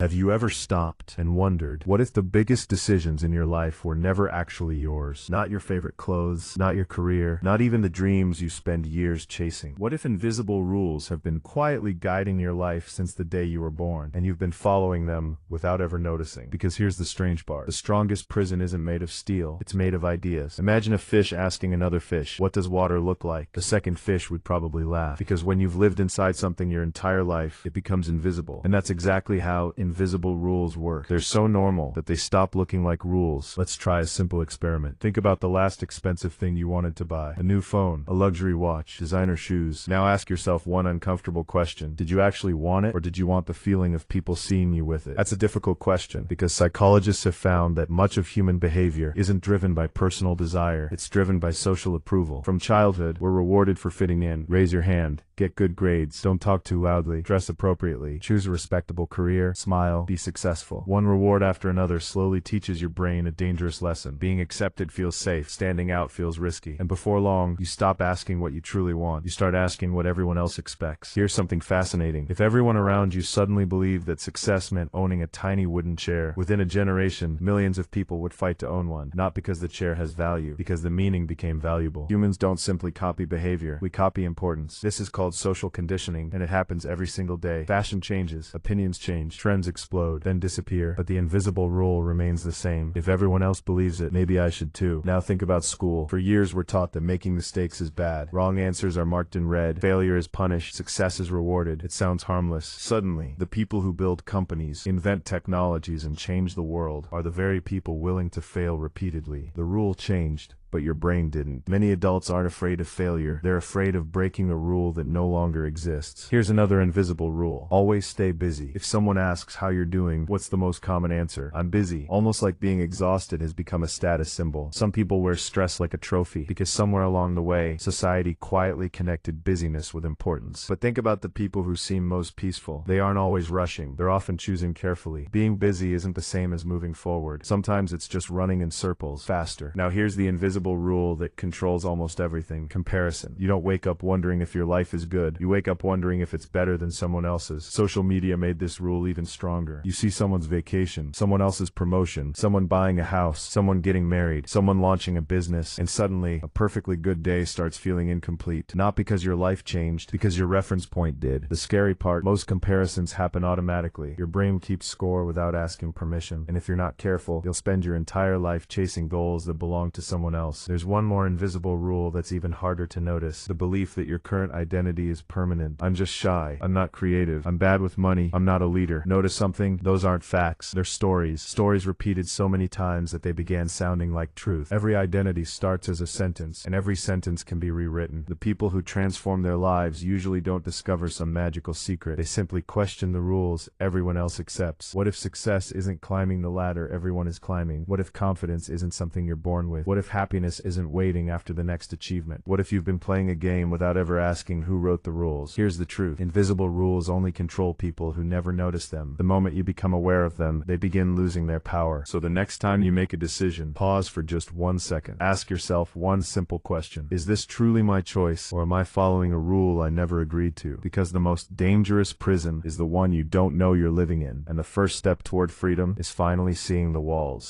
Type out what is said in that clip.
Have you ever stopped and wondered, what if the biggest decisions in your life were never actually yours? Not your favorite clothes, not your career, not even the dreams you spend years chasing. What if invisible rules have been quietly guiding your life since the day you were born, and you've been following them without ever noticing? Because here's the strange part. The strongest prison isn't made of steel, it's made of ideas. Imagine a fish asking another fish, what does water look like? The second fish would probably laugh, because when you've lived inside something your entire life, it becomes invisible. And that's exactly how invisible rules work. They're so normal that they stop looking like rules. Let's try a simple experiment. Think about the last expensive thing you wanted to buy. A new phone, a luxury watch, designer shoes. Now ask yourself one uncomfortable question. Did you actually want it, or did you want the feeling of people seeing you with it? That's a difficult question, because psychologists have found that much of human behavior isn't driven by personal desire. It's driven by social approval. From childhood, we're rewarded for fitting in. Raise your hand. Get good grades. Don't talk too loudly. Dress appropriately. Choose a respectable career. Smile. Be successful. One reward after another slowly teaches your brain a dangerous lesson. Being accepted feels safe. Standing out feels risky. And before long, you stop asking what you truly want. You start asking what everyone else expects. Here's something fascinating. If everyone around you suddenly believed that success meant owning a tiny wooden chair, within a generation, millions of people would fight to own one. Not because the chair has value, because the meaning became valuable. Humans don't simply copy behavior. We copy importance. This is called social conditioning, and it happens every single day. Fashion changes, opinions change, trends explode, then disappear, but the invisible rule remains the same. If everyone else believes it, maybe I should too. Now think about school. For years we're taught that making mistakes is bad. Wrong answers are marked in red. Failure is punished. Success is rewarded. It sounds harmless. Suddenly, the people who build companies, invent technologies, and change the world are the very people willing to fail repeatedly. The rule changed, but your brain didn't. Many adults aren't afraid of failure. They're afraid of breaking a rule that no longer exists. Here's another invisible rule. Always stay busy. If someone asks how you're doing, what's the most common answer? I'm busy. Almost like being exhausted has become a status symbol. Some people wear stress like a trophy, because somewhere along the way, society quietly connected busyness with importance. But think about the people who seem most peaceful. They aren't always rushing. They're often choosing carefully. Being busy isn't the same as moving forward. Sometimes it's just running in circles, faster. Now here's the invisible rule that controls almost everything: comparison. You don't wake up wondering if your life is good. You wake up wondering if it's better than someone else's. Social media made this rule even stronger. You see someone's vacation, someone else's promotion, someone buying a house, someone getting married, someone launching a business, and suddenly a perfectly good day starts feeling incomplete. Not because your life changed, because your reference point did. The scary part, most comparisons happen automatically. Your brain keeps score without asking permission, and if you're not careful, you'll spend your entire life chasing goals that belong to someone else. There's one more invisible rule that's even harder to notice: the belief that your current identity is permanent. I'm just shy. I'm not creative. I'm bad with money. I'm not a leader. Notice something? Those aren't facts. They're stories. Stories repeated so many times that they began sounding like truth. Every identity starts as a sentence, and every sentence can be rewritten. The people who transform their lives usually don't discover some magical secret. They simply question the rules everyone else accepts. What if success isn't climbing the ladder everyone is climbing? What if confidence isn't something you're born with? What if happiness isn't waiting after the next achievement? What if you've been playing a game without ever asking who wrote the rules? Here's the truth. Invisible rules only control people who never notice them. The moment you become aware of them, they begin losing their power. So the next time you make a decision, pause for just 1 second. Ask yourself one simple question: is this truly my choice, or am I following a rule I never agreed to? Because the most dangerous prison is the one you don't know you're living in, and the first step toward freedom is finally seeing the walls.